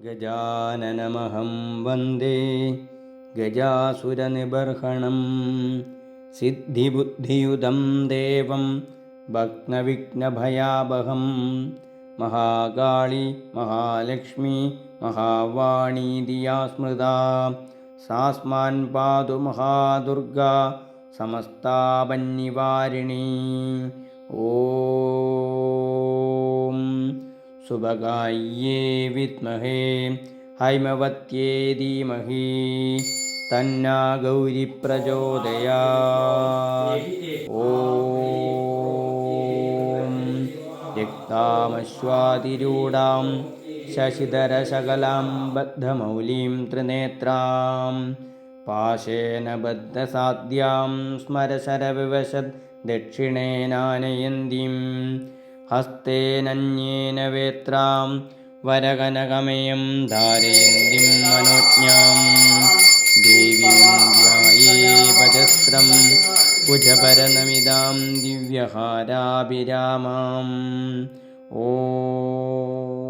ഗജാനനമഹം വന്ദേ ഗജാസുരനിബർഹണം സിദ്ധിബുദ്ധിയുതം ദേവം ഭഗ്നവിഘ്നഭയാപഹം മഹാകാളി മഹാലക്ഷ്മി മഹാവാണീതി യാ സ്മൃതാ സാസ്മാൻ പാതു മഹാദുർഗാ സമസ്താപന്നിവാരിണീ. ഓം സുഭഗായേ വിദ്മഹേ ഹൈമവത്യേ ധീമഹി തന്നാ ഗൗരി പ്രചോദയാത്. ഓം രക്താമശ്വാതിരൂഢാം ശശിധരശകലാം ബദ്ധമൗലീം ത്രിനേത്രാം പാശേന ബദ്ധസാദ്യാം സ്മരശരവിവശദ് ദക്ഷിണേനാനയന്തീം ഹസ്തേനന്യേന വേത്രാം വരകനകമയം ധാരയന്തിം മനോജ്ഞാം ദേവീം ധ്യായേ ഭജസ്രം കുജപരനമിതാം ദിവ്യഹാരാഭിരാമാം. ഓം